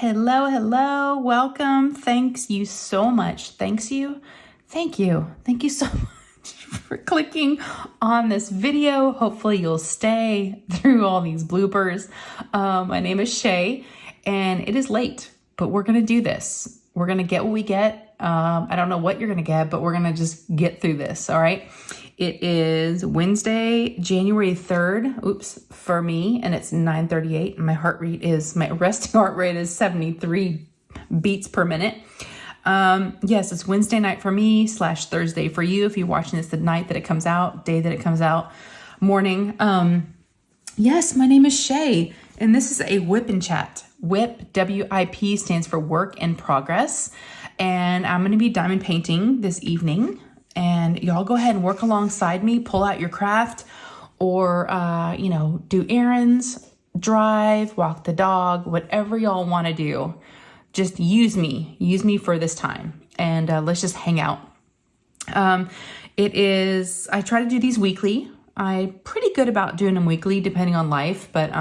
Hello, hello, welcome. Thanks you so much. Thank you so much for clicking on this video. Hopefully you'll stay through all these bloopers. My name is Shay and it is late, but we're gonna do this. We're gonna get what we get. I don't know what you're gonna get, but we're gonna just get through this, all right? It is Wednesday, January 3rd, for me, and it's 9:38. And my resting heart rate is 73 beats per minute. Yes, it's Wednesday night for me / Thursday for you. If you're watching this the night that it comes out, day that it comes out, morning. Yes, my name is Shay, and this is a whip and chat. WIP, W-I-P, stands for work in progress. And I'm going to be diamond painting this evening. And y'all go ahead and work alongside me, pull out your craft, or, do errands, drive, walk the dog, whatever y'all want to do. Just use me for this time. And let's just hang out. I try to do these weekly. I'm pretty good about doing them weekly, depending on life. But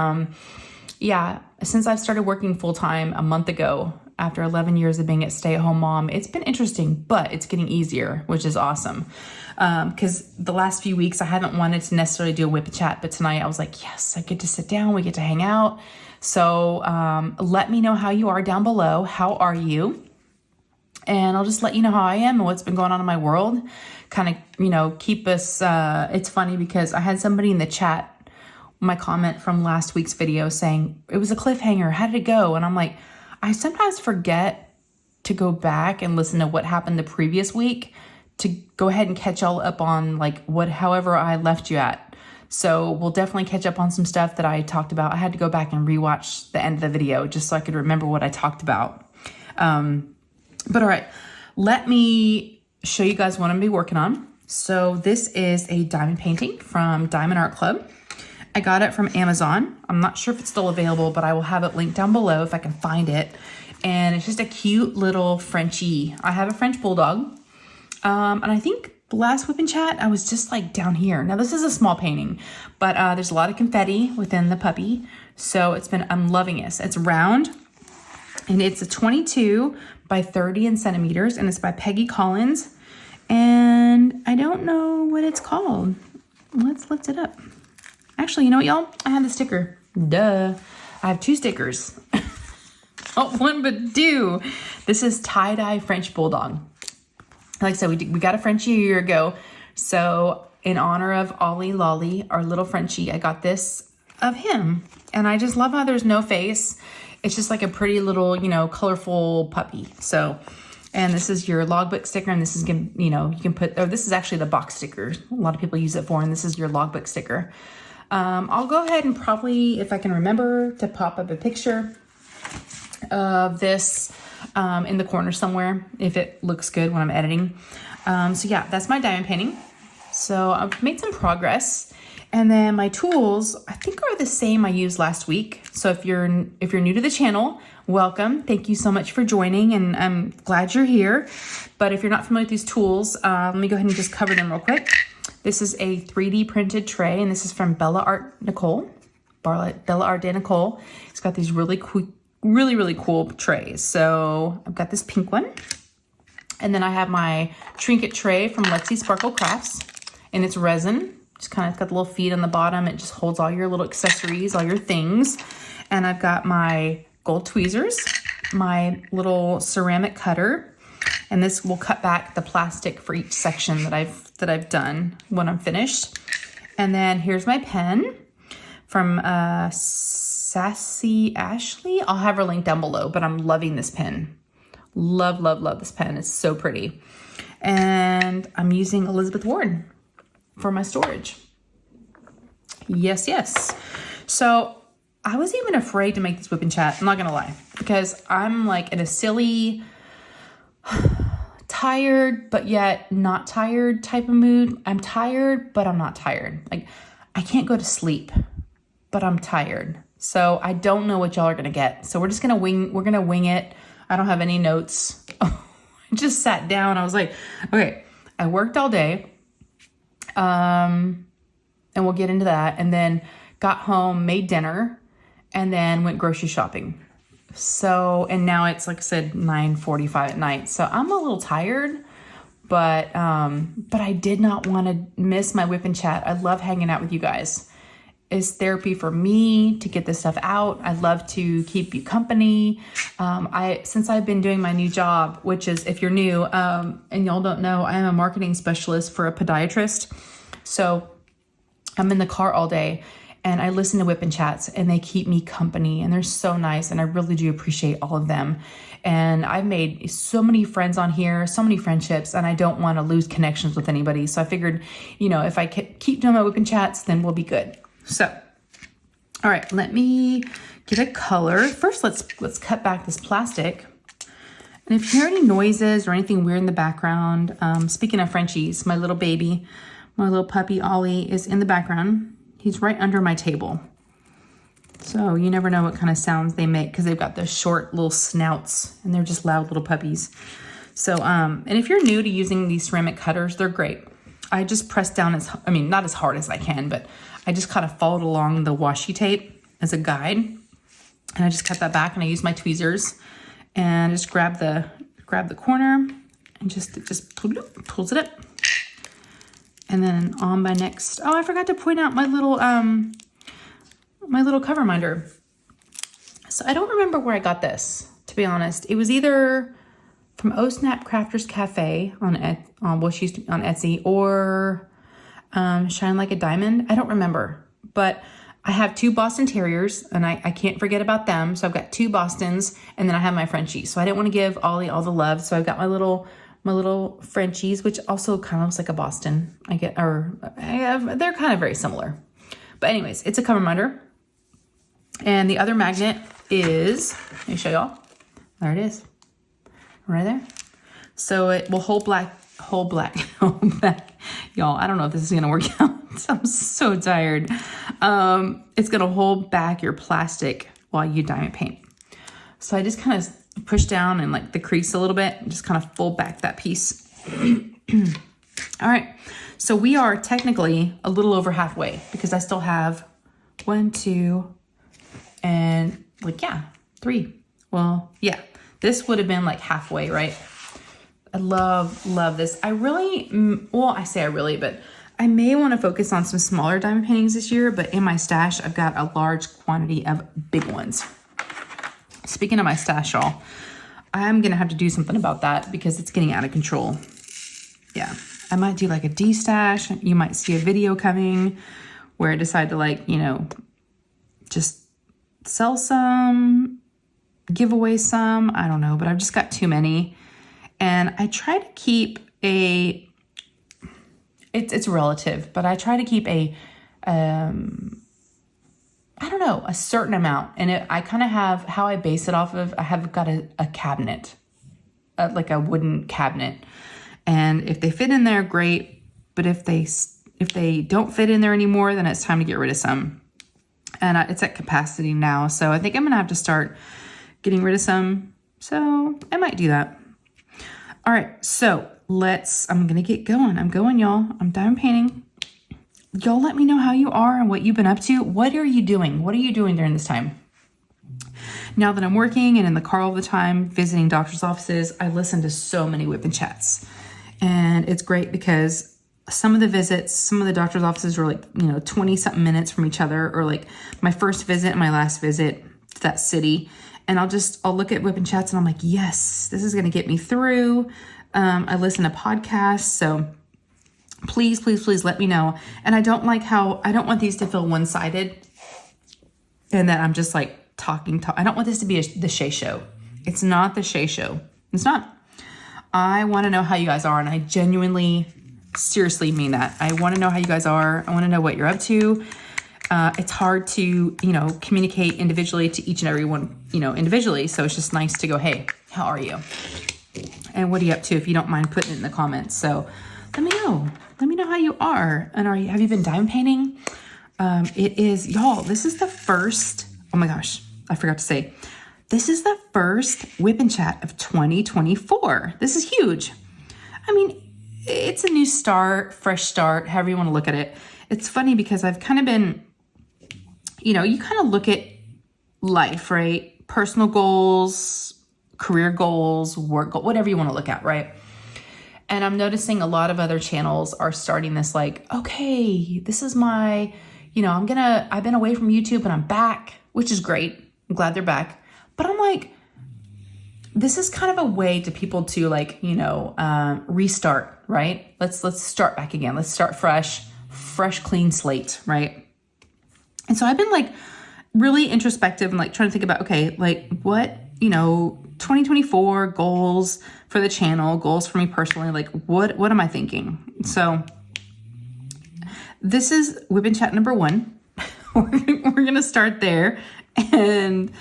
since I've started working full time a month ago, after 11 years of being a stay-at-home mom, it's been interesting, but it's getting easier, which is awesome. Because the last few weeks, I haven't wanted to necessarily do a whip and chat, but tonight I was like, yes, I get to sit down, we get to hang out. So let me know how you are down below. How are you? And I'll just let you know how I am and what's been going on in my world. Kind of, keep us, it's funny because I had somebody in the chat, my comment from last week's video saying, it was a cliffhanger, how did it go? And I'm like, I sometimes forget to go back and listen to what happened the previous week to go ahead and catch all up on however I left you at. So we'll definitely catch up on some stuff that I talked about. I had to go back and rewatch the end of the video just so I could remember what I talked about. But all right, let me show you guys what I'm gonna be working on. So this is a diamond painting from Diamond Art Club. I got it from Amazon. I'm not sure if it's still available, but I will have it linked down below if I can find it. And it's just a cute little Frenchie. I have a French bulldog. And I think the last whip and chat, I was just down here. Now this is a small painting, but there's a lot of confetti within the puppy. So I'm loving it. It's round and it's a 22 by 30 in centimeters and it's by Peggy Collins. And I don't know what it's called. Let's lift it up. Actually, you know what, y'all? I have the sticker. Duh. I have two stickers. Not one, but two. This is tie-dye French bulldog. Like I said, we got a Frenchie a year ago. So in honor of Ollie Lolly, our little Frenchie, I got this of him. And I just love how there's no face. It's just like a pretty little, colorful puppy. So, and this is your logbook sticker. And this is, you can put, this is actually the box sticker. A lot of people use it for, and this is your logbook sticker. I'll go ahead and probably, if I can remember, to pop up a picture of this in the corner somewhere, if it looks good when I'm editing. So yeah, that's my diamond painting. So I've made some progress. And then my tools, I think are the same I used last week. So if you're new to the channel, welcome. Thank you so much for joining, and I'm glad you're here. But if you're not familiar with these tools, let me go ahead and just cover them real quick. This is a 3D printed tray, and this is from Bella Art Nicole. It's got these really cool trays. So I've got this pink one. And then I have my Trinket tray from Lexi Sparkle Crafts, and it's resin. Just kind of got the little feet on the bottom. It just holds all your little accessories, all your things. And I've got my gold tweezers, my little ceramic cutter, and this will cut back the plastic for each section that I've done when I'm finished. And then here's my pen from Sassy Ashley. I'll have her link down below, but I'm loving this pen. Love, love, love this pen. It's so pretty. And I'm using Elizabeth Ward for my storage. Yes, yes. So I was even afraid to make this whip and chat. I'm not gonna lie, because I'm in a silly, tired, but yet not tired type of mood. I'm tired, but I'm not tired. I can't go to sleep, but I'm tired. So I don't know what y'all are gonna get. So we're gonna wing it. I don't have any notes. I just sat down. I was like, okay, I worked all day. And we'll get into that. And then got home, made dinner, and then went grocery shopping. So, and now it's, like I said, 9:45 at night. So I'm a little tired, but I did not want to miss my whip and chat. I love hanging out with you guys. It's therapy for me to get this stuff out. I love to keep you company. Since I've been doing my new job, which is, if you're new, and y'all don't know, I am a marketing specialist for a podiatrist. So I'm in the car all day and I listen to whip and chats, and they keep me company, and they're so nice. And I really do appreciate all of them. And I've made so many friends on here, so many friendships, and I don't want to lose connections with anybody. So I figured, if I keep doing my whip and chats, then we'll be good. So, all right, let me get a color. First, let's cut back this plastic. And if you hear any noises or anything weird in the background, speaking of Frenchies, my little baby, my little puppy Ollie is in the background. He's right under my table. So you never know what kind of sounds they make because they've got those short little snouts and they're just loud little puppies. So, and if you're new to using these ceramic cutters, they're great. I just press down not as hard as I can, but I just kind of followed along the washi tape as a guide. And I just cut that back and I use my tweezers and just grab the corner and just pulls it up. And then on my next, I forgot to point out my little cover minder. So I don't remember where I got this, to be honest. It was either from Oh Snap Crafters Cafe on Etsy or Shine Like a Diamond. I don't remember, but I have 2 Boston Terriers and I can't forget about them. So I've got 2 Bostons and then I have my Frenchies. So I didn't want to give Ollie all the love. So I've got my little Frenchies, which also kind of looks like a Boston. They're kind of very similar. But anyways, it's a cover minder. And the other magnet is, let me show y'all. There it is. Right there. So it will hold back. Y'all, I don't know if this is going to work out. I'm so tired. It's going to hold back your plastic while you diamond paint. So I just kind of push down and like the crease a little bit and just kind of fold back that piece. All right. So we are technically a little over halfway because I still have 1, 2, and 3. Well, yeah, this would have been like halfway, right? I love this. I say I really, but I may want to focus on some smaller diamond paintings this year, but in my stash, I've got a large quantity of big ones. Speaking of my stash, y'all, I'm going to have to do something about that because it's getting out of control. Yeah, I might do like a de-stash. You might see a video coming where I decide to just sell some, give away some. I don't know, but I've just got too many. And I try to keep it's relative, but I try to keep a certain amount. And I kind of have how I base it off of, I have got a cabinet, like a wooden cabinet. And if they fit in there, great. But if they don't fit in there anymore, then it's time to get rid of some. And it's at capacity now. So I think I'm going to have to start getting rid of some. So I might do that. All right. So I'm going to get going. I'm going, y'all. I'm diamond painting. Y'all let me know how you are and what you've been up to. What are you doing? What are you doing during this time? Now that I'm working and in the car all the time, visiting doctor's offices, I listen to so many whip and chats. And it's great because some of the visits, some of the doctor's offices are 20 something minutes from each other, or like my first visit and my last visit to that city. And I'll look at whip and chats and I'm like, yes, this is going to get me through. I listen to podcasts. So please let me know. And I don't want these to feel one-sided and that I'm just like talking. I don't want this to be the Shay show. It's not the Shay show. It's not. I want to know how you guys are. And I genuinely, seriously mean that. I want to know how you guys are. I want to know what you're up to. It's hard to, communicate individually to each and every one, individually. So it's just nice to go, hey, how are you? And what are you up to, if you don't mind putting it in the comments? So let me know. Let me know how you are. And have you been diamond painting? It is, y'all, this is the first, oh my gosh, I forgot to say, this is the first whip and chat of 2024. This is huge. I mean, it's a new start, fresh start, however you want to look at it. It's funny because I've kind of been, you kind of look at life, right? personal goals, career goals, work goals, whatever you want to look at, right? And I'm noticing a lot of other channels are starting this like, okay, this is my, I've been away from YouTube and I'm back, which is great. I'm glad they're back. But I'm like, this is kind of a way to people to like, restart, right? Let's start back again. Let's start fresh, clean slate, right? And so I've been like really introspective and like trying to think about, okay, like what, 2024 goals for the channel, goals for me personally, like what am I thinking? So this is We've Been Chat number 1. We're going to start there and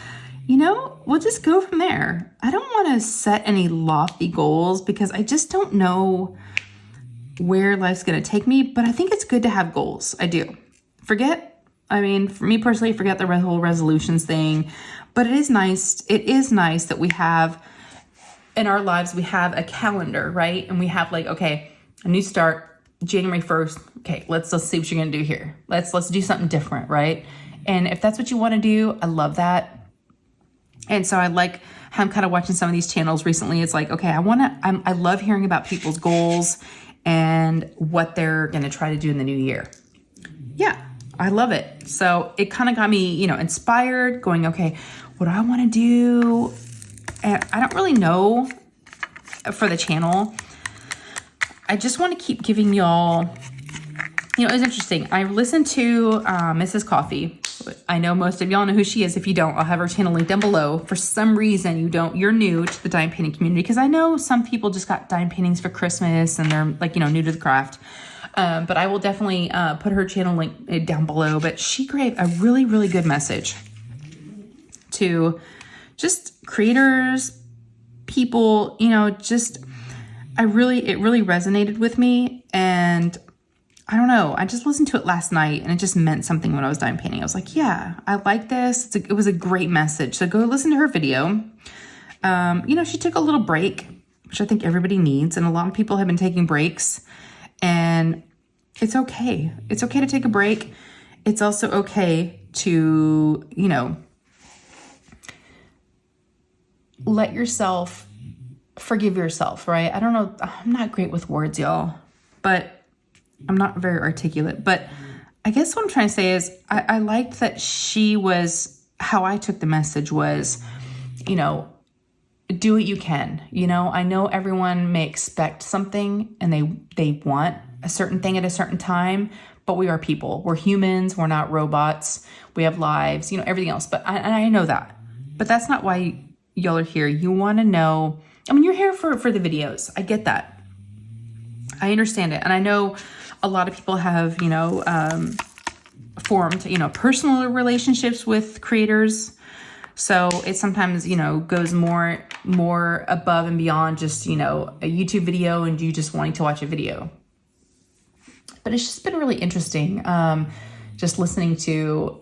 we'll just go from there. I don't want to set any lofty goals because I just don't know where life's going to take me, but I think it's good to have goals. I do. For me personally, forget the whole resolutions thing, but it is nice. It is nice that we have in our lives, we have a calendar, right? And we have like, okay, a new start, January 1st. Okay, let's see what you're going to do here. Let's do something different, right? And if that's what you want to do, I love that. And so I'm kind of watching some of these channels recently. It's like, okay, I love hearing about people's goals and what they're going to try to do in the new year. Yeah, I love it. So it kind of got me, inspired, going, okay, what do I want to do? And I don't really know for the channel. I just want to keep giving y'all, it was interesting. I listened to Mrs. Coffee. I know most of y'all know who she is. If you don't, I'll have her channel linked down below. For some reason, you're new to the dime painting community, because I know some people just got dime paintings for Christmas and they're like, new to the craft. But I will definitely put her channel link down below. But she gave a really, really good message to just creators, people, it really resonated with me. And I don't know, I just listened to it last night and it just meant something when I was dime painting. I was like, yeah, I like this. It was a great message. So go listen to her video. She took a little break, which I think everybody needs. And a lot of people have been taking breaks, and it's okay. It's okay to take a break. It's also okay to, let yourself forgive yourself, right? I don't know. I'm not great with words, y'all, but I'm not very articulate. But I guess what I'm trying to say is I liked that how I took the message was, do what you can. I know everyone may expect something and they want a certain thing at a certain time, but we are people. We're humans. We're not robots. We have lives, everything else. But I know that. But that's not why y'all are here. You want to know. You're here for the videos. I get that. I understand it. And I know a lot of people have, formed, personal relationships with creators. So it sometimes, goes more above and beyond just, a YouTube video and you just wanting to watch a video. But it's just been really interesting, just listening to,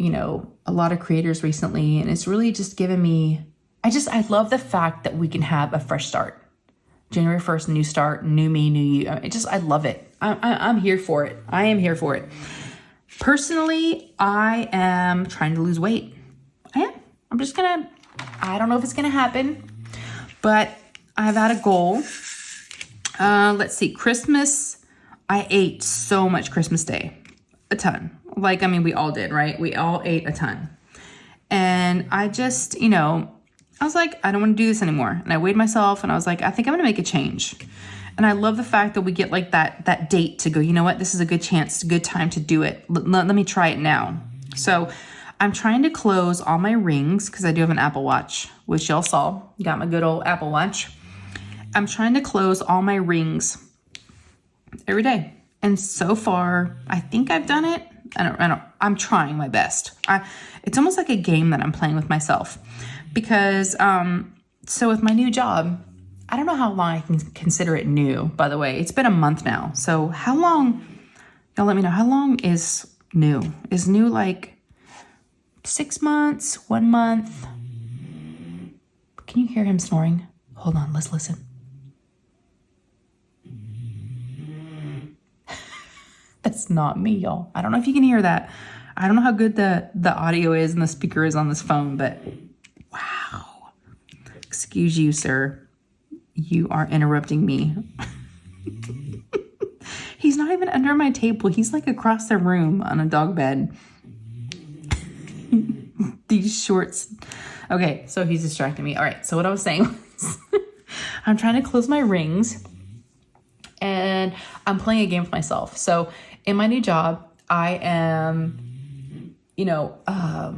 a lot of creators recently. And it's really just given me, I love the fact that we can have a fresh start. January 1st, new start, new me, new you. I love it. I'm here for it. I am here for it. Personally, I am trying to lose weight. I am. I don't know if it's going to happen, but I've had a goal. Let's see, Christmas, I ate so much Christmas Day, a ton. We all did, right? We all ate a ton. And I just, I was like, I don't want to do this anymore. And I weighed myself and I was like, I think I'm going to make a change. And I love the fact that we get like that date to go, you know what, this is a good chance, a good time to do it. Let me try it now. So I'm trying to close all my rings because I do have an Apple Watch, which y'all saw. Got my good old Apple Watch. I'm trying to close all my rings every day. And so far, I think I've done it. I'm trying my best. It's almost like a game that I'm playing with myself. Because, so with my new job, I don't know how long I can consider it new, by the way. It's been a month now. So how long, y'all let me know, how long is new? Is new like 6 months, 1 month? Can you hear him snoring? Hold on, let's listen. That's not me, y'all. I don't know if you can hear that. I don't know how good the audio is and the speaker is on this phone, but wow. Excuse you, sir. You are interrupting me. He's not even under my table. He's like across the room on a dog bed. These shorts. Okay, so he's distracting me. All right, so what I was saying was I'm trying to close my rings and I'm playing a game for myself. So in my new job, I am, I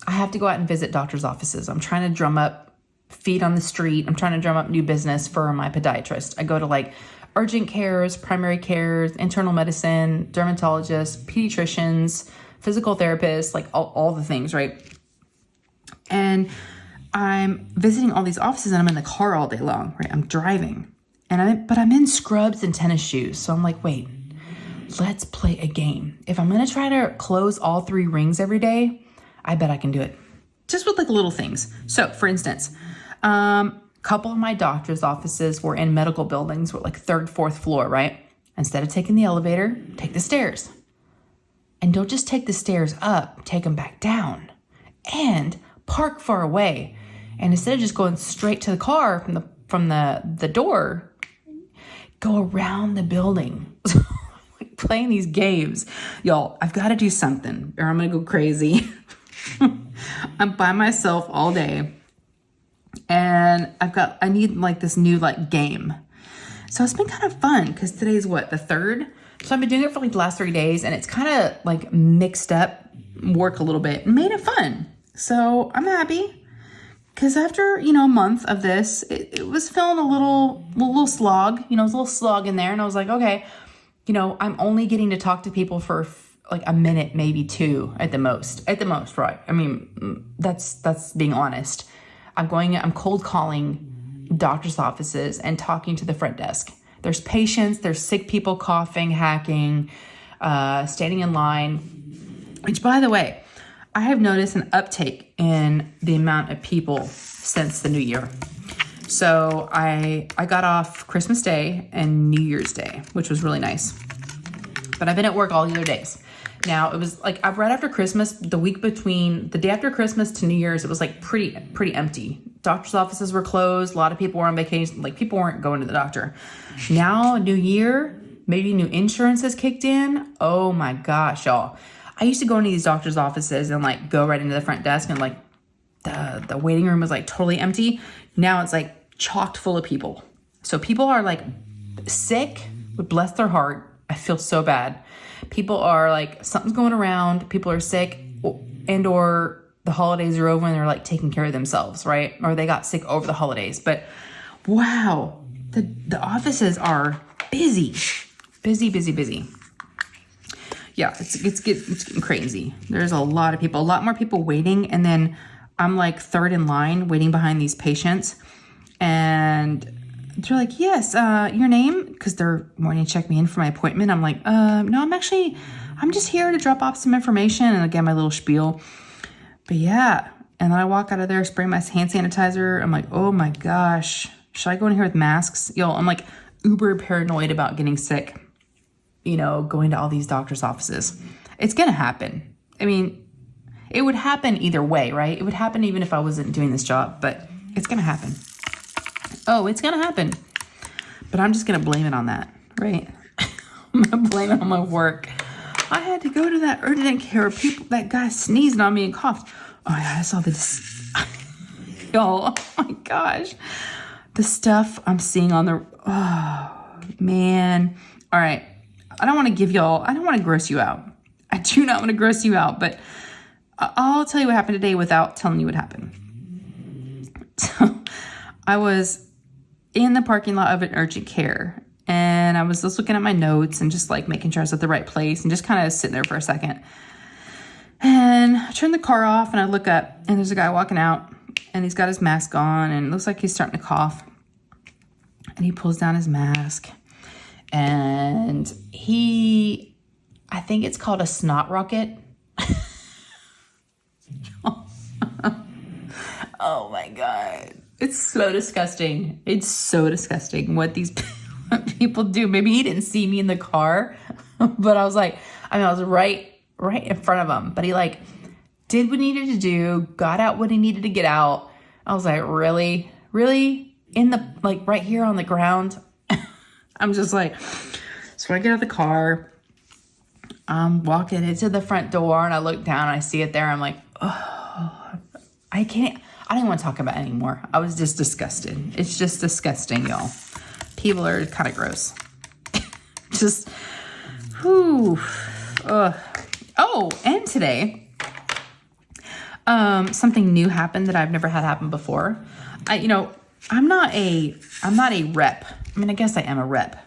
have to go out and visit doctor's offices. I'm trying to drum up feet on the street. I'm trying to drum up new business for my podiatrist. I go to like urgent cares, primary cares, internal medicine, dermatologists, pediatricians, physical therapists, like all the things, right? And I'm visiting all these offices and I'm in the car all day long, right? I'm driving but I'm in scrubs and tennis shoes. So I'm like, wait, let's play a game. If I'm going to try to close all 3 rings every day, I bet I can do it. Just with like little things. So for instance, couple of my doctor's offices were in medical buildings with like 3rd, 4th floor, right? Instead of taking the elevator, take the stairs. And don't just take the stairs up, take them back down. And park far away. And instead of just going straight to the car from the door, go around the building. Like playing these games. Y'all, I've got to do something or I'm going to go crazy. I'm by myself all day. And I need like this new like game. So it's been kind of fun because today's what, the 3rd? So I've been doing it for like the last 3 days and it's kind of like mixed up work a little bit and made it fun. So I'm happy because after, a month of this, it was feeling a little slog, it was a little slog in there. And I was like, okay, I'm only getting to talk to people for like a minute, maybe 2 at the most, right? I mean, that's being honest. I'm cold calling doctor's offices and talking to the front desk. There's patients, there's sick people coughing, hacking, standing in line, which by the way, I have noticed an uptake in the amount of people since the new year. So I got off Christmas Day and New Year's Day, which was really nice. But I've been at work all the other days. Now it was like right after Christmas, the week between the day after Christmas to New Year's, it was like pretty empty. Doctor's offices were closed. A lot of people were on vacation. Like people weren't going to the doctor. Now, new year, maybe new insurance has kicked in. Oh my gosh, y'all. I used to go into these doctor's offices and like go right into the front desk and like the waiting room was like totally empty. Now it's like chocked full of people. So people are like sick, but bless their heart. I feel so bad. People are like, something's going around. People are sick and or the holidays are over and they're like taking care of themselves, right? Or they got sick over the holidays. But wow, the offices are busy. Busy. Yeah, it's getting crazy. There's a lot of people, a lot more people waiting. And then I'm like 3rd in line waiting behind these patients. And they're like, yes, your name? Because they're wanting to check me in for my appointment. I'm like, no, I'm just here to drop off some information. And again, my little spiel. But yeah, and then I walk out of there, spray my hand sanitizer. I'm like, oh my gosh, should I go in here with masks? I'm like uber paranoid about getting sick, going to all these doctor's offices. It's going to happen. I mean, it would happen either way, right? It would happen even if I wasn't doing this job, but it's going to happen. Oh, it's going to happen. But I'm just going to blame it on that, right? I'm going to blame it on my work. I had to go to that urgent care. That guy sneezed on me and coughed. Oh my God, I saw this. Y'all, oh my gosh. The stuff I'm seeing on oh man. All right. I don't want to gross you out. I do not want to gross you out, but I'll tell you what happened today without telling you what happened. So I was in the parking lot of an urgent care and I was just looking at my notes and just like making sure I was at the right place and just kind of sitting there for a second. And I turn the car off and I look up and there's a guy walking out and he's got his mask on and it looks like he's starting to cough. And he pulls down his mask and I think it's called a snot rocket. Oh my God. It's so disgusting. It's so disgusting what these people do. Maybe he didn't see me in the car, but I was like, I was right in front of him, but he did what he needed to do, got out what he needed to get out. I was like, really? Really? In the, like right here on the ground? I'm just like, so I get out of the car, I'm walking into the front door and I look down and I see it there. I'm like, oh, I don't even want to talk about it anymore. I was just disgusted. It's just disgusting, y'all. People are kind of gross. Just, whew. Oh, and today, something new happened that I've never had happen before. I'm not a rep. I mean, I guess I am a rep.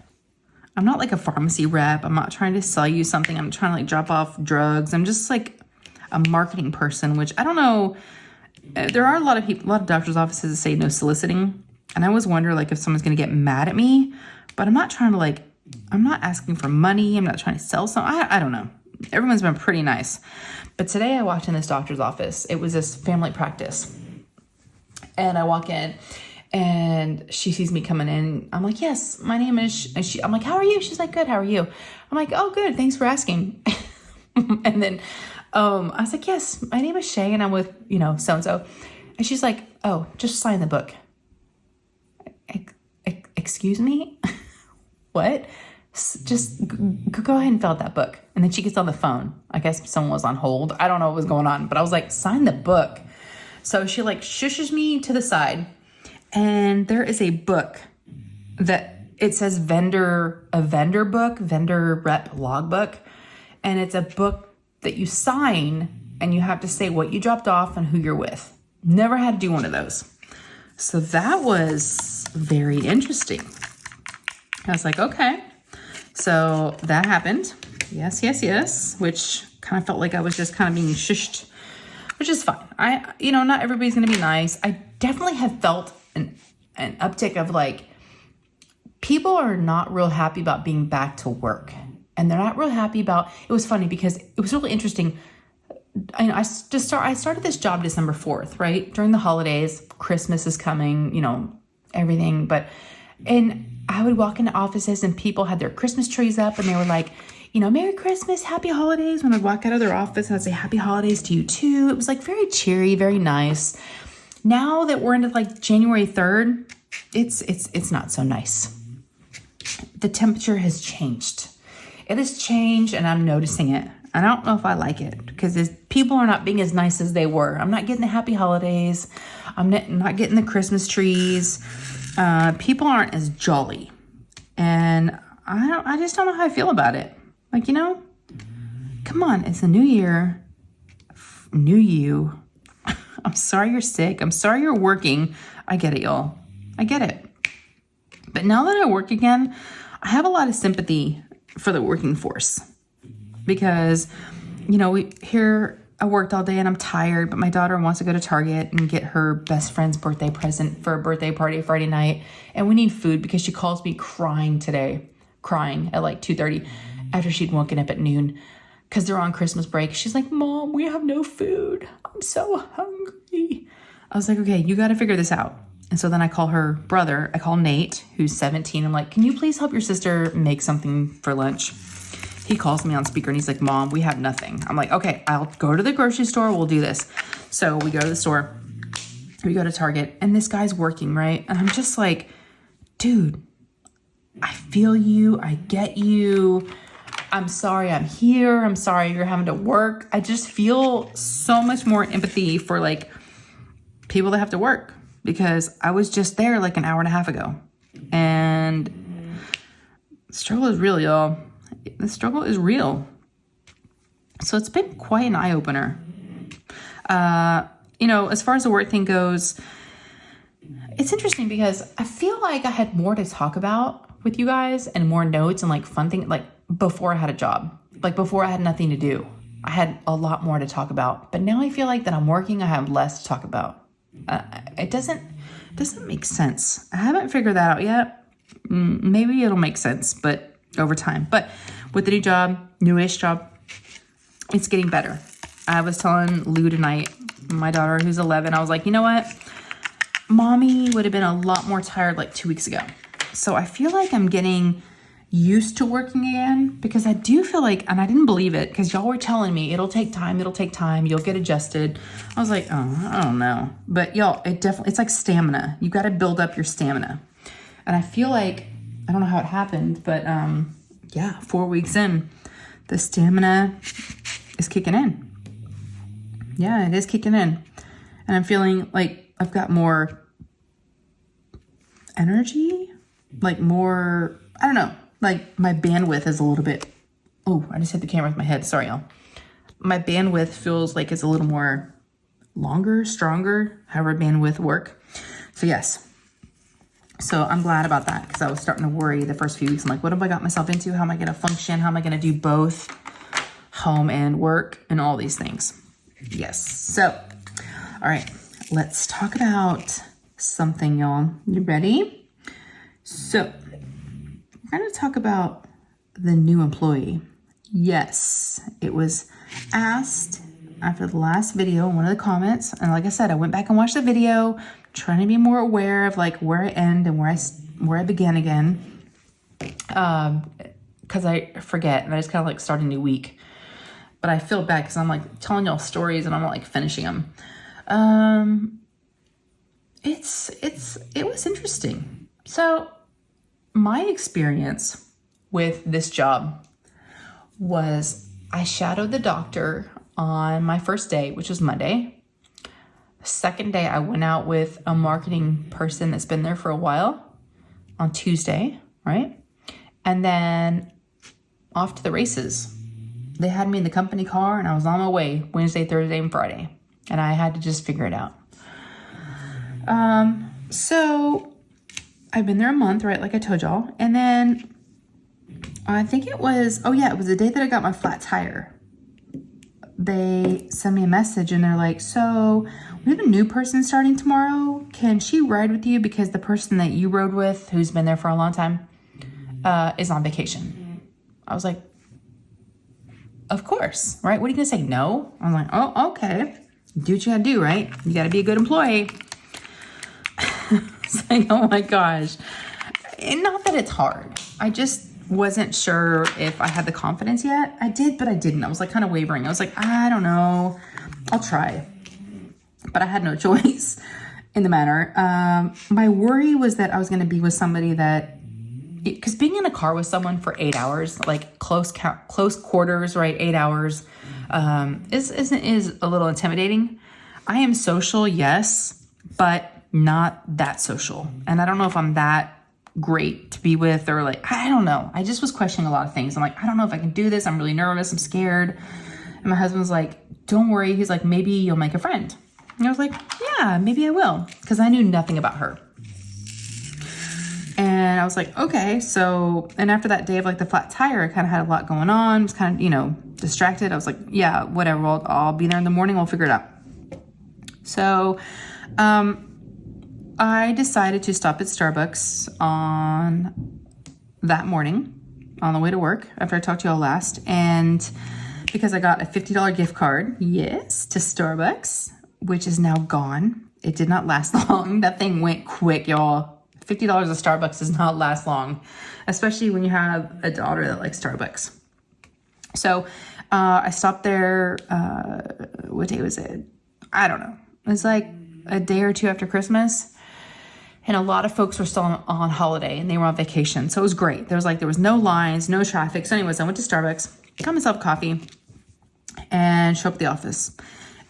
I'm not like a pharmacy rep. I'm not trying to sell you something. I'm trying to like drop off drugs. I'm just like a marketing person, which I don't know. There are a lot of doctor's offices that say no soliciting. And I always wonder like if someone's going to get mad at me, but I'm not trying to like, I'm not asking for money. I'm not trying to sell something. I don't know. Everyone's been pretty nice. But today I walked in this doctor's office. It was this family practice. And I walk in and she sees me coming in. I'm like, yes, my name is, I'm like, how are you? She's like, good. How are you? I'm like, oh, good. Thanks for asking. And then I was like, yes, my name is Shay and I'm with, so-and-so. And she's like, oh, just sign the book. Excuse me? What? Just go ahead and fill out that book. And then she gets on the phone. I guess someone was on hold. I don't know what was going on, but I was like, sign the book. So she like shushes me to the side and there is a book that it says vendor rep logbook. And it's a book that you sign and you have to say what you dropped off and who you're with. Never had to do one of those. So that was very interesting. I was like, okay. So that happened. Yes. Which kind of felt like I was just kind of being shushed, which is fine. Not everybody's going to be nice. I definitely have felt an uptick of like, people are not real happy about being back to work. And they're not real happy about, it was funny because it was really interesting. I started this job December 4th, right? During the holidays, Christmas is coming, everything. And I would walk into offices and people had their Christmas trees up and they were like, Merry Christmas, Happy Holidays. When I'd walk out of their office, I'd say Happy Holidays to you too. It was like very cheery, very nice. Now that we're into like January 3rd, it's not so nice. The temperature has changed. It has changed and I'm noticing it. I don't know if I like it because people are not being as nice as they were. I'm not getting the Happy Holidays. I'm not getting the Christmas trees. People aren't as jolly. And I just don't know how I feel about it. Like, come on, it's a new year. New you. I'm sorry you're sick. I'm sorry you're working. I get it, y'all. I get it. But now that I work again, I have a lot of sympathy for the working force. Because, I worked all day and I'm tired, but my daughter wants to go to Target and get her best friend's birthday present for a birthday party Friday night. And we need food because she calls me crying at like 2:30 after she'd woken up at noon because they're on Christmas break. She's like, Mom, we have no food. I'm so hungry. I was like, okay, you got to figure this out. And so then I call her brother. I call Nate, who's 17. I'm like, can you please help your sister make something for lunch? He calls me on speaker and he's like, Mom, we have nothing. I'm like, okay, I'll go to the grocery store. We'll do this. So we go to the store. We go to Target and this guy's working, right? And I'm just like, dude, I feel you. I get you. I'm sorry I'm here. I'm sorry you're having to work. I just feel so much more empathy for like people that have to work because I was just there like an hour and a half ago. And the struggle is real, y'all. The struggle is real. So it's been quite an eye-opener. As far as the work thing goes, it's interesting because I feel like I had more to talk about with you guys and more notes and like fun things like before I had a job, like before I had nothing to do. I had a lot more to talk about, but now I feel like that I'm working, I have less to talk about. It doesn't make sense. I haven't figured that out yet. Maybe it'll make sense, but over time. But with the new job, newish job, it's getting better. I was telling Lou tonight, my daughter who's 11, I was like, you know what? Mommy would have been a lot more tired like 2 weeks ago. So I feel like I'm getting used to working again, because I do feel like, and I didn't believe it because y'all were telling me it'll take time, you'll get adjusted. I was like, oh, I don't know. But y'all, it's like stamina. You got to build up your stamina. And I feel like, I don't know how it happened, but yeah, 4 weeks in, the stamina is kicking in. Yeah, it is kicking in. And I'm feeling like I've got more energy, like more, I don't know, like my bandwidth is a little bit, oh, I just hit the camera with my head. Sorry, y'all. My bandwidth feels like it's a little more longer, stronger, however bandwidth work. So yes. So I'm glad about that, because I was starting to worry the first few weeks. I'm like, what have I got myself into? How am I going to function? How am I going to do both home and work and all these things? Yes. So, all right, let's talk about something, y'all. You ready? So we're going to talk about the new employee. Yes, it was asked after the last video in one of the comments. And like I said, I went back and watched the video, trying to be more aware of like where I end and where I began again. Because I forget, and I just kind of like start a new week. But I feel bad because I'm like telling y'all stories and I'm not like finishing them. It was interesting. So my experience with this job was I shadowed the doctor on my first day, which was Monday. Second day, I went out with a marketing person that's been there for a while on Tuesday, right? And then off to the races. They had me in the company car and I was on my way Wednesday, Thursday, and Friday. And I had to just figure it out. So I've been there a month, right? Like I told y'all. And then I think it was the day that I got my flat tire. They sent me a message and they're like, so we have a new person starting tomorrow. Can she ride with you? Because the person that you rode with, who's been there for a long time, is on vacation. I was like, of course, right? What are you gonna say? No? I'm like, oh, okay. Do what you gotta do, right? You gotta be a good employee. It's like, oh my gosh. And not that it's hard. I just wasn't sure if I had the confidence yet. I did, but I didn't. I was like kind of wavering. I was like, I don't know. I'll try. But I had no choice in the matter. My worry was that I was going to be with somebody that, because being in a car with someone for 8 hours, like close quarters, right? 8 hours, is a little intimidating. I am social, yes, but not that social. And I don't know if I'm that great to be with, or like, I don't know. I just was questioning a lot of things. I'm like, I don't know if I can do this. I'm really nervous. I'm scared. And my husband's like, don't worry. He's like, maybe you'll make a friend. And I was like, yeah, maybe I will. Because I knew nothing about her. And I was like, okay. So, and after that day of like the flat tire, I kind of had a lot going on. I was kind of, distracted. I was like, yeah, whatever. I'll be there in the morning. We'll figure it out. So, I decided to stop at Starbucks on that morning on the way to work after I talked to y'all last. And because I got a $50 gift card, yes, to Starbucks, which is now gone. It did not last long. That thing went quick, y'all. $50 at Starbucks does not last long, especially when you have a daughter that likes Starbucks. So I stopped there. What day was it? I don't know. It was like a day or two after Christmas. And a lot of folks were still on holiday and they were on vacation. So it was great. There was no lines, no traffic. So anyways, I went to Starbucks, got myself coffee, and show up at the office.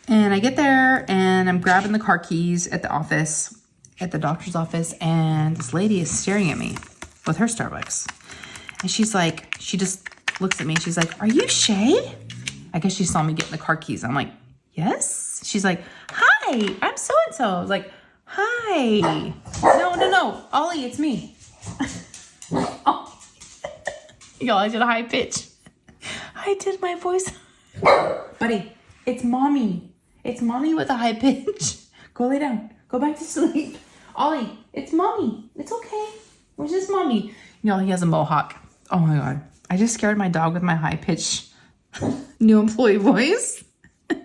And I get there and I'm grabbing the car keys at the office, at the doctor's office. And this lady is staring at me with her Starbucks. And she's like, she just looks at me and she's like, are you Shay? I guess she saw me getting the car keys. I'm like, yes. She's like, hi, I'm so-and-so. I was like, hi. No. Ollie, it's me. Oh. Y'all, I did a high pitch. I did my voice. Buddy, it's mommy. It's mommy with a high pitch. Go lay down. Go back to sleep. Ollie, it's mommy. It's okay. Where's this mommy? Y'all, he has a mohawk. Oh my God. I just scared my dog with my high pitch new employee voice. Oh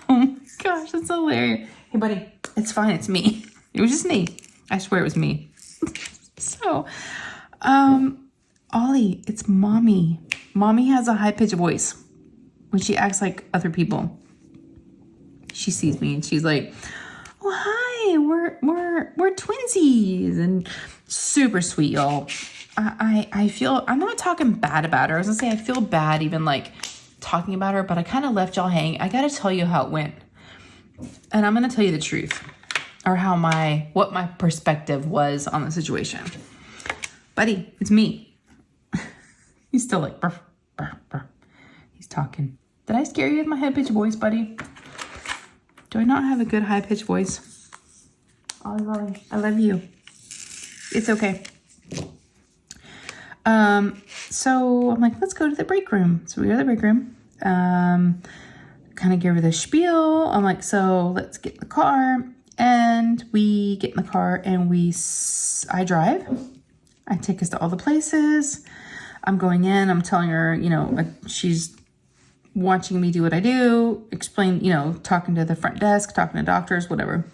my gosh, that's hilarious. Hey, buddy, it's fine. It's me. It was just me. I swear it was me. So Ollie, it's mommy. Mommy has a high-pitched voice when she acts like other people. She sees me and she's like, oh, hi, we're twinsies, and super sweet, y'all. I feel, I'm not talking bad about her. I was gonna say I feel bad even like talking about her, but I kind of left y'all hanging. I gotta tell you how it went. And I'm gonna tell you the truth, or what my perspective was on the situation. Buddy, it's me. He's still like, burr, burr, burr. He's talking. Did I scare you with my high-pitched voice, buddy? Do I not have a good high-pitched voice? Ollie, I love you. It's okay. So I'm like, let's go to the break room. So we go to the break room. Kind of give her the spiel. I'm like, so let's get in the car. And we get in the car and I drive. I take us to all the places. I'm going in. I'm telling her, she's watching me do what I do. Explain, talking to the front desk, talking to doctors, whatever.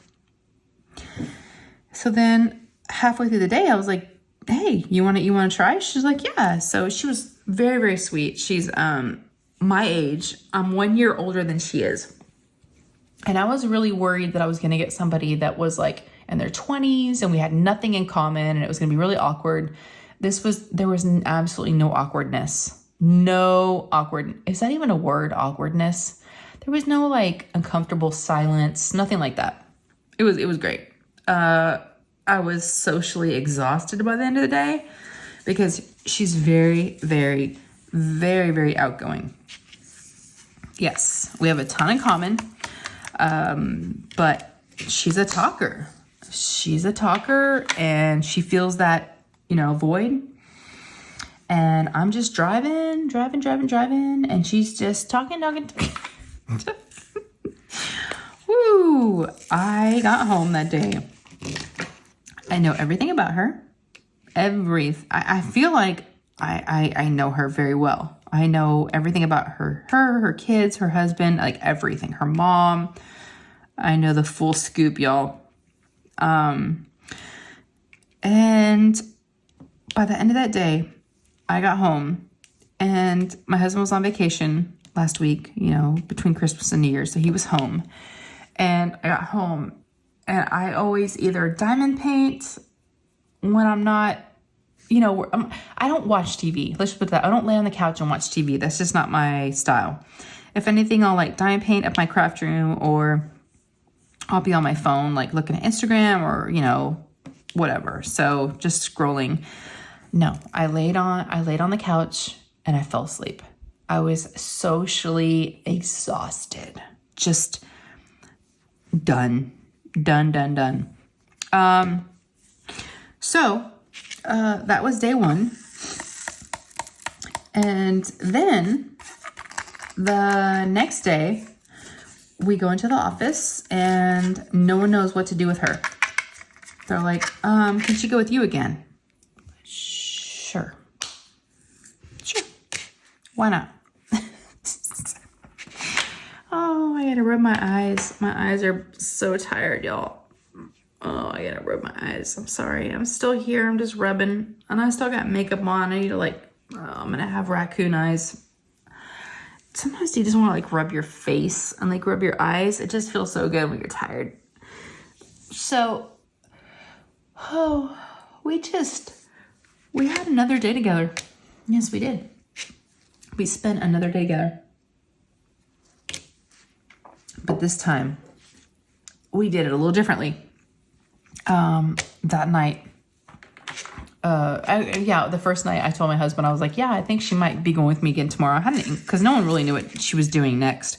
So then halfway through the day, I was like, hey, you want to try? She's like, yeah. So she was very, very sweet. She's my age. I'm 1 year older than she is. And I was really worried that I was going to get somebody that was like in their 20s and we had nothing in common and it was going to be really awkward. There was absolutely no awkwardness. No awkward. Is that even a word? Awkwardness? There was no like uncomfortable silence, nothing like that. It was great. I was socially exhausted by the end of the day because she's very, very, very, very outgoing. Yes, we have a ton in common, but she's a talker. She's a talker and she feels that, void. And I'm just driving, and she's just talking. Woo! I got home that day. I know everything about her. I feel like I know her very well. I know everything about her kids, her husband, like everything. Her mom. I know the full scoop, y'all. And by the end of that day, I got home and my husband was on vacation last week, between Christmas and New Year's. So he was home and I got home and I always either diamond paint when I'm not, I don't watch TV. Let's just put that. I don't lay on the couch and watch TV. That's just not my style. If anything, I'll like diamond paint up my craft room or I'll be on my phone, like looking at Instagram or, whatever. So just scrolling. No, I laid on the couch and I fell asleep. I was socially exhausted. Just done. So that was day one. And then the next day we go into the office and no one knows what to do with her. They're like, can she go with you again? Sure. Why not? Oh, I gotta rub my eyes. My eyes are so tired, y'all. Oh, I gotta rub my eyes. I'm sorry. I'm still here. I'm just rubbing. And I still got makeup on. I need to I'm gonna have raccoon eyes. Sometimes you just want to rub your face and rub your eyes. It just feels so good when you're tired. So, we had another day together. Yes, we did. We spent another day together. But this time, we did it a little differently. That night, the first night I told my husband, I was like, yeah, I think she might be going with me again tomorrow. Because no one really knew what she was doing next.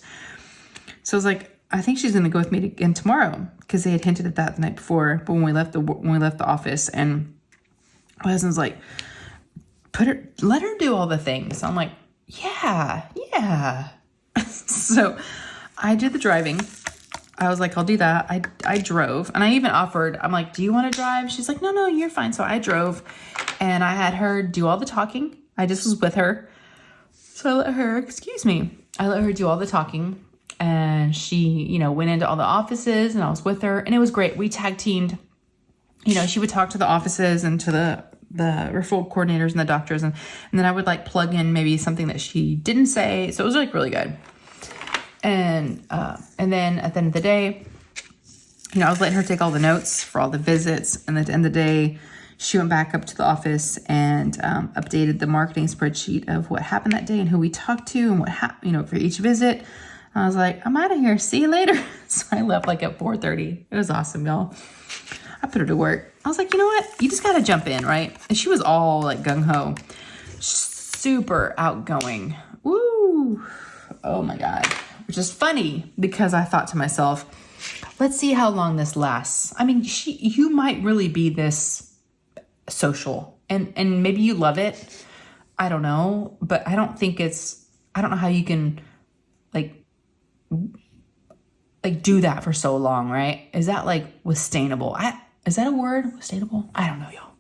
So I was like, I think she's going to go with me again tomorrow. Because they had hinted at that the night before. But when we left the office, and my husband's like, let her do all the things. I'm like, yeah. So I did the driving. I was like, I'll do that. I drove and I even offered, I'm like, do you want to drive? She's like, no, you're fine. So I drove and I had her do all the talking. I just was with her. So I let her do all the talking and she, went into all the offices and I was with her and it was great. We tag teamed, she would talk to the offices and to referral coordinators and the doctors. And then I would like plug in maybe something that she didn't say. So it was like really good. And then at the end of the day, you know, I was letting her take all the notes for all the visits. And at the end of the day, she went back up to the office and updated the marketing spreadsheet of what happened that day and who we talked to and what happened, you know, for each visit. And I was like, I'm out of here. See you later. So I left like at 4:30. It was awesome, y'all. I put her to work. I was like, you know what? You just got to jump in, right? And she was all like gung-ho. Super outgoing. Woo. Oh my God. Which is funny because I thought to myself, let's see how long this lasts. I mean, you might really be this social and maybe you love it. I don't know, but I don't know how you can like do that for so long, right? Is that like sustainable? Is that a word? Sustainable? I don't know, y'all.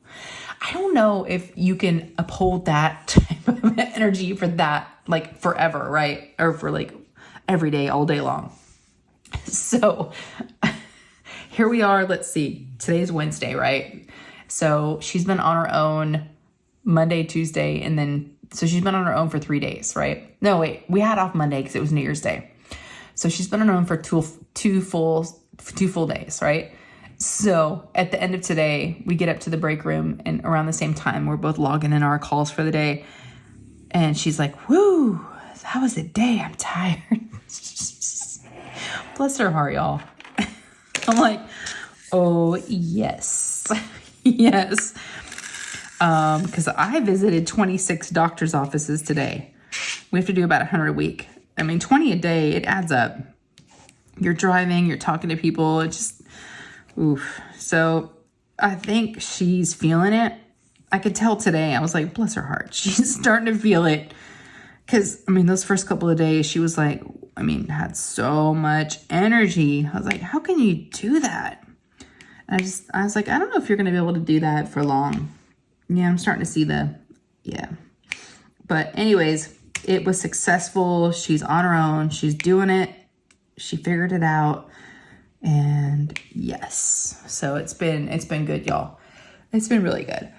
I don't know if you can uphold that type of energy for that, like forever, right? Or for like every day, all day long. So here we are. Let's see. Today's Wednesday, right? So she's been on her own Monday, Tuesday, and then, so she's been on her own for 3 days, right? No, wait, we had off Monday because it was New Year's Day. So she's been on her own for two full days, right? So at the end of today, we get up to the break room and around the same time, we're both logging in our calls for the day. And she's like, woo, that was a day. I'm tired. Bless her heart, y'all. I'm like, oh, yes. Yes. Because I visited 26 doctor's offices today. We have to do about 100 a week. I mean, 20 a day, it adds up. You're driving, you're talking to people. It just, oof. So I think she's feeling it. I could tell today. I was like, bless her heart. She's starting to feel it. Because, I mean, those first couple of days, she was like, had so much energy. I was like, how can you do that? And I was like, I don't know if you're going to be able to do that for long. Yeah, I'm starting to see yeah. But anyways, it was successful. She's on her own. She's doing it. She figured it out. And yes. So it's been good, y'all. It's been really good.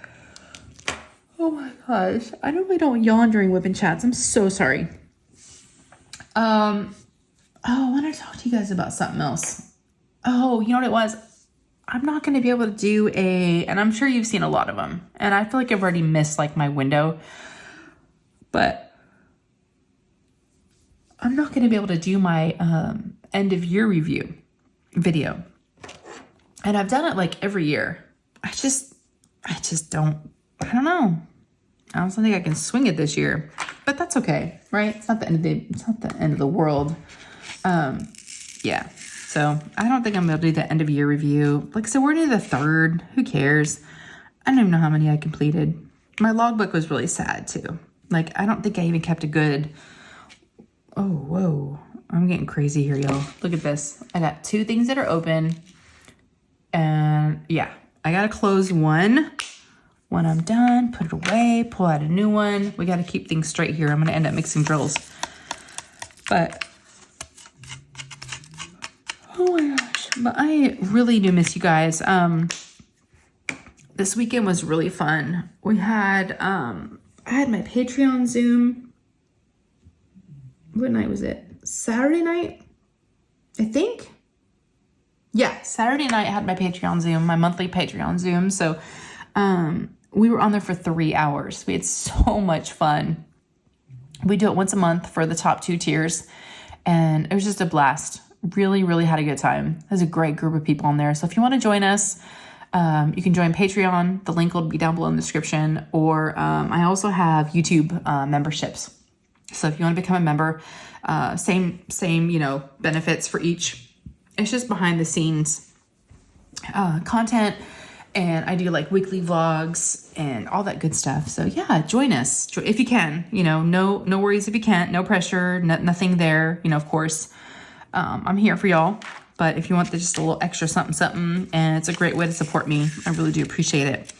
Oh my gosh. I normally don't yawn during whipping chats. I'm so sorry. I want to talk to you guys about something else. Oh, you know what it was? I'm not going to be able to do and I'm sure you've seen a lot of them. And I feel like I've already missed like my window. But I'm not going to be able to do my end of year review video. And I've done it like every year. I just don't know. I don't think I can swing it this year, but that's okay, right? It's not the end of the world. Yeah. So I don't think I'm going to do the end of year review. Like I said, we're into the 3rd. Who cares? I don't even know how many I completed. My logbook was really sad too. Like, I don't think I even kept a good, oh, whoa. I'm getting crazy here, y'all. Look at this. I got 2 things that are open. And yeah, I got to close one. When I'm done, put it away, pull out a new one. We got to keep things straight here. I'm going to end up mixing drills. But, oh my gosh. But I really do miss you guys. This weekend was really fun. We had, I had my Patreon Zoom. What night was it? Saturday night, I think. Yeah, Saturday night I had my Patreon Zoom, my monthly Patreon Zoom. So, we were on there for 3 hours. We had so much fun. We do it once a month for the top 2 tiers. And it was just a blast. Really, really had a good time. There's a great group of people on there. So if you want to join us, you can join Patreon. The link will be down below in the description. Or I also have YouTube memberships. So if you want to become a member, same, benefits for each. It's just behind the scenes content. And I do like weekly vlogs and all that good stuff. So yeah, join us if you can. No worries if you can't. No pressure. Nothing there. Of course, I'm here for y'all. But if you want just a little extra something, and it's a great way to support me, I really do appreciate it.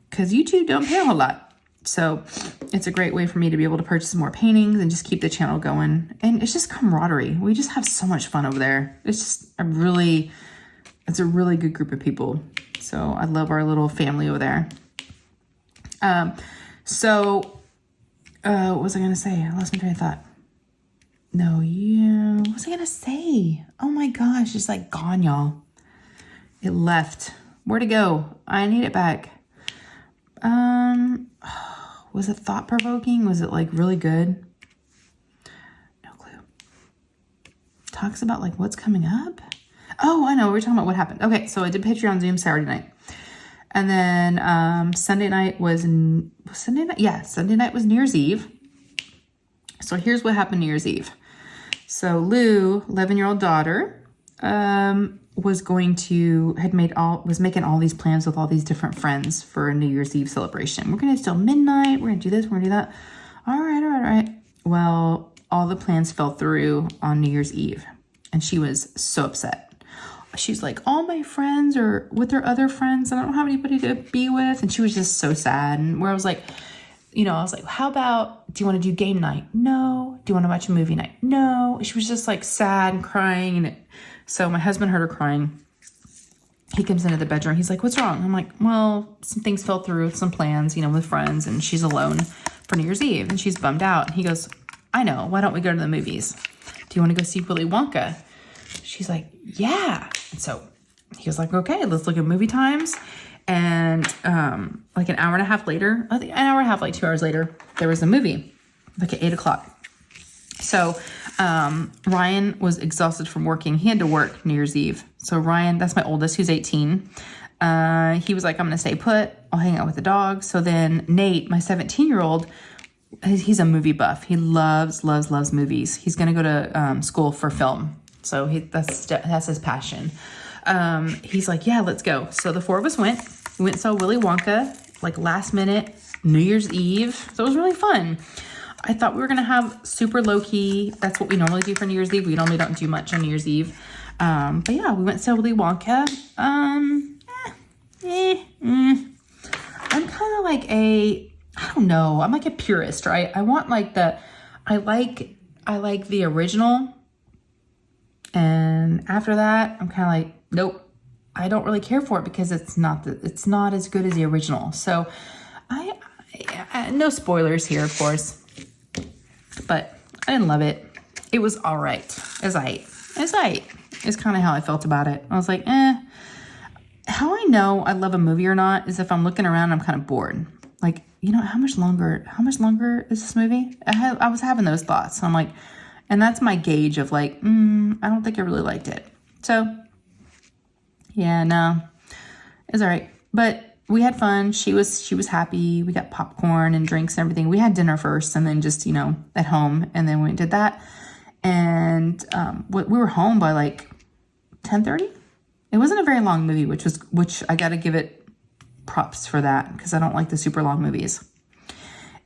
Because YouTube don't pay a whole lot. So it's a great way for me to be able to purchase more paintings and just keep the channel going. And it's just camaraderie. We just have so much fun over there. It's a really good group of people. So I love our little family over there. What was I going to say? I lost my train of thought. No, yeah. What was I going to say? Oh my gosh. It's like gone, y'all. It left. Where'd it go? I need it back. Was it thought-provoking? Was it like really good? No clue. Talks about like what's coming up. Oh, I know. We're talking about what happened. Okay, so I did Patreon Zoom Saturday night. And then Sunday night was Sunday night? Yeah, Sunday night was New Year's Eve. So here's what happened New Year's Eve. So Lou, 11-year-old daughter, was making all these plans with all these different friends for a New Year's Eve celebration. We're gonna do till midnight. We're gonna do this. We're gonna do that. All right. Well, all the plans fell through on New Year's Eve, and she was so upset. She's like, all my friends are with their other friends, and I don't have anybody to be with. And she was just so sad. And where I was like, how about, do you want to do game night? No. Do you want to watch a movie night? No. She was just like sad and crying. And so my husband heard her crying. He comes into the bedroom. He's like, what's wrong? I'm like, well, some things fell through, some plans, with friends, and she's alone for New Year's Eve, and she's bummed out. And he goes, I know. Why don't we go to the movies? Do you want to go see Willy Wonka? She's like, yeah. And so he was like, okay, let's look at movie times. And like an hour and a half later, I think an hour and a half, like 2 hours later, there was a movie, like at 8 o'clock. So Ryan was exhausted from working. He had to work New Year's Eve. So Ryan, that's my oldest, who's 18. He was like, I'm going to stay put. I'll hang out with the dog. So then Nate, my 17-year-old, he's a movie buff. He loves movies. He's going to go to school for film. So that's his passion. He's like, yeah, let's go. So the four of us went. We went and saw Willy Wonka, like last minute, New Year's Eve. So it was really fun. I thought we were going to have super low key. That's what we normally do for New Year's Eve. We normally don't do much on New Year's Eve. But yeah, we went to Willy Wonka. I'm kind of like I don't know. I'm like a purist, right? I want like I like the original. And after that, I'm kind of like, nope, I don't really care for it because it's not as good as the original. So I no spoilers here, of course, but I didn't love it. It was all right. It's kind of how I felt about it. I was like, how I know I love a movie or not is if I'm looking around, I'm kind of bored. Like, how much longer is this movie? I was having those thoughts. I'm like, and that's my gauge of like, I don't think I really liked it. So yeah, no, it's all right. But we had fun. She was happy. We got popcorn and drinks and everything. We had dinner first and then just, at home. And then we did that. And we were home by like 10:30. It wasn't a very long movie, which I got to give it props for that because I don't like the super long movies.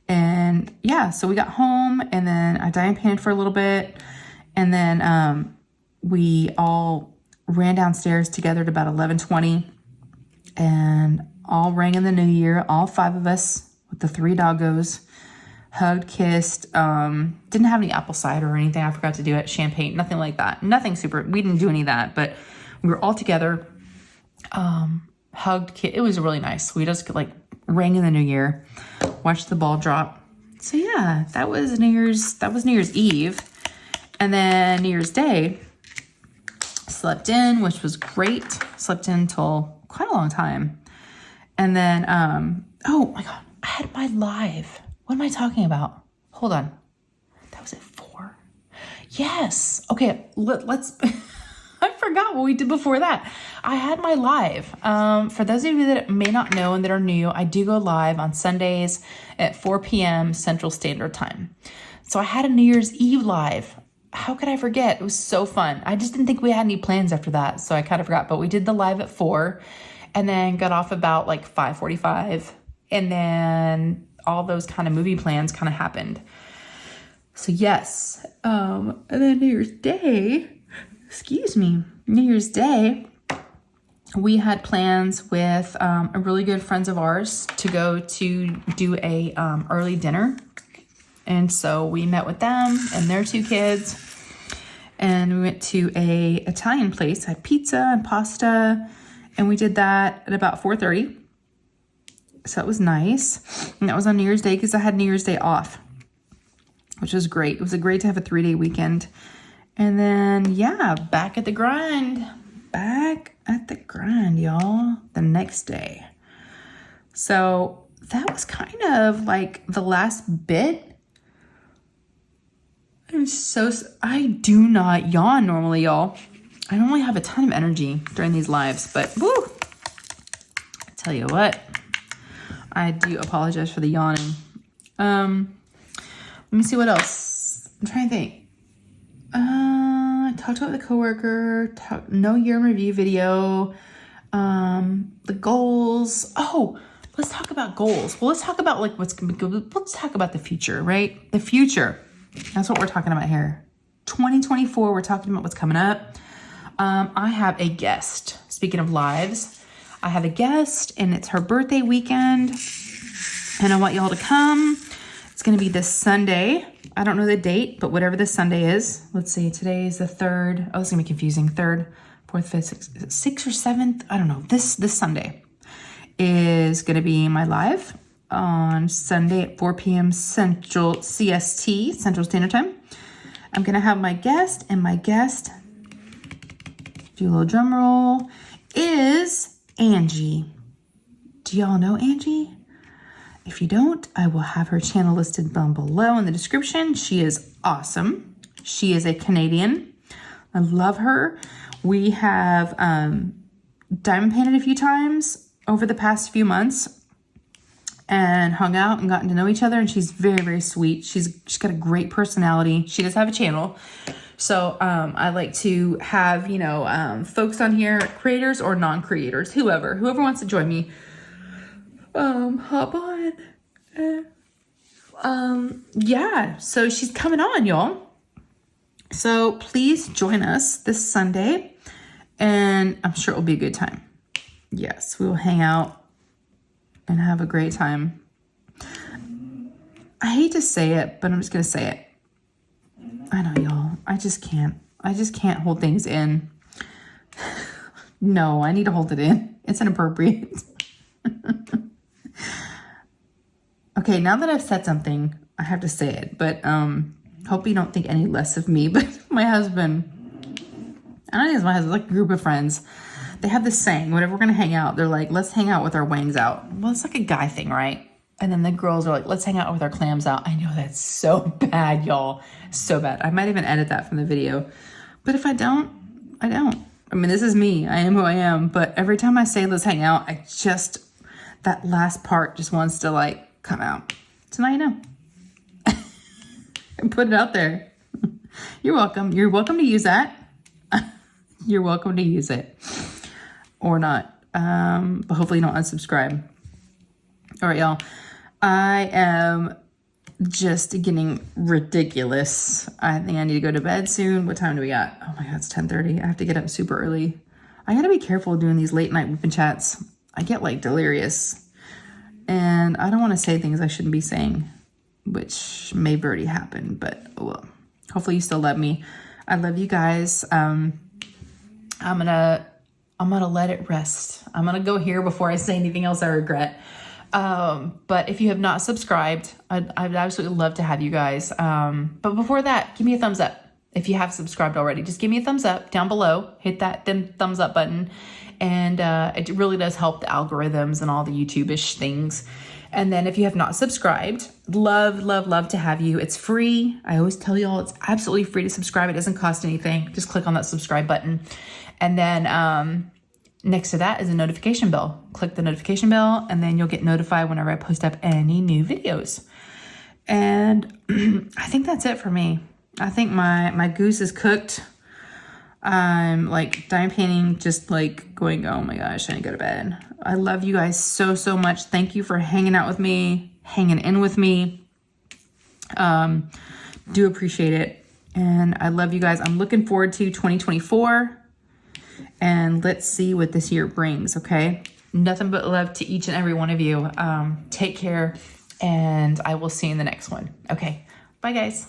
And yeah, so we got home and then I dye and painted for a little bit. And then we all ran downstairs together at about 11:20 and all rang in the new year. All 5 of us with the 3 doggos hugged, kissed. Didn't have any apple cider or anything. I forgot to do it. Champagne, nothing like that. Nothing super. We didn't do any of that, but we were all together. Hugged, kissed. It was really nice. We just like rang in the new year. Watched the ball drop. So yeah, that was New Year's Eve. And then New Year's Day, slept in, which was great. Slept in till quite a long time. And then, oh my God, I had my live. What am I talking about? Hold on. That was at 4. Yes. Okay, let's, I forgot what we did before that. I had my live. For those of you that may not know and that are new, I do go live on Sundays at 4 p.m. Central Standard Time. So I had a New Year's Eve live. How could I forget? It was so fun. I just didn't think we had any plans after that, so I kind of forgot. But we did the live at 4 and then got off about like 5:45. And then all those kind of movie plans kind of happened. So yes. And then New Year's Day, New Year's Day, we had plans with a really good friends of ours to go to do a early dinner. And so we met with them and their 2 kids. And we went to a Italian place, had pizza and pasta. And we did that at about 4:30. So that was nice. And that was on New Year's Day because I had New Year's Day off, which was great. It was great to have a 3-day weekend. And then, yeah, back at the grind. Back at the grind, y'all, the next day. So that was kind of like the last bit. I do not yawn normally, y'all. I normally have a ton of energy during these lives, but woo, I tell you what, I do apologize for the yawning. Let me see what else. I'm trying to think. I talked about the coworker, no year in review video, the goals. Oh, let's talk about goals. Well, let's talk about like what's gonna be good. Let's talk about the future, right? The future. That's what we're talking about here. 2024, we're talking about what's coming up. I have a guest. Speaking of lives, I have a guest and it's her birthday weekend. And I want y'all to come. It's going to be this Sunday. I don't know the date, but whatever this Sunday is. Let's see. Today is the 3rd. Oh, it's going to be confusing. 3rd, 4th, 5th, 6th or 7th. I don't know. This Sunday is going to be my live on Sunday at 4 p.m. Central CST, Central Standard Time. I'm going to have my guest, and my guest, do a little drum roll, is Angie. Do y'all know Angie? If you don't, I will have her channel listed down below in the description. She is awesome. She is a Canadian. I love her. We have diamond painted a few times over the past few months and hung out and gotten to know each other. And she's very, very sweet. She's got a great personality. She does have a channel. So I like to have, you know, folks on here, creators or non-creators, whoever wants to join me, hop on. Yeah, so she's coming on, y'all. So please join us this Sunday, and I'm sure it will be a good time. Yes, we will hang out and have a great time. I hate to say it, but I'm just going to say it. I know, y'all. I just can't hold things in. No, I need to hold it in. It's inappropriate. Okay, now that I've said something, I have to say it. But hope you don't think any less of me. But my husband, I don't think it's my husband, it's like a group of friends. They have this saying, whenever we're going to hang out, they're like, let's hang out with our wangs out. Well, it's like a guy thing, right? And then the girls are like, let's hang out with our clams out. I know that's so bad, y'all. So bad. I might even edit that from the video. But if I don't, I don't. I mean, this is me. I am who I am. But every time I say let's hang out, that last part just wants to like come out. So now you know. And put it out there. You're welcome. You're welcome to use that. You're welcome to use it. Or not. But hopefully you don't unsubscribe. All right, y'all. I am just getting ridiculous. I think I need to go to bed soon. What time do we got? Oh my God, it's 10:30. I have to get up super early. I gotta be careful doing these late night whooping chats. I get like delirious. And I don't want to say things I shouldn't be saying, which may have already happened, but well, hopefully you still love me. I love you guys. I'm gonna let it rest. I'm gonna go here before I say anything else I regret. But if you have not subscribed, I'd absolutely love to have you guys. But before that, give me a thumbs up. If you have subscribed already, just give me a thumbs up down below, hit that thumbs up button. And, it really does help the algorithms and all the YouTube-ish things. And then if you have not subscribed, love to have you. It's free. I always tell y'all it's absolutely free to subscribe. It doesn't cost anything. Just click on that subscribe button. And then, next to that is a notification bell. Click the notification bell and then you'll get notified whenever I post up any new videos. And I think that's it for me. I think my goose is cooked. I'm like diamond painting, just like going, oh my gosh, I need to go to bed. I love you guys so much. Thank you for hanging out with me, hanging in with me. Do appreciate it. And I love you guys. I'm looking forward to 2024. And let's see what this year brings, okay? Nothing but love to each and every one of you. Take care, and I will see you in the next one. Okay, bye guys.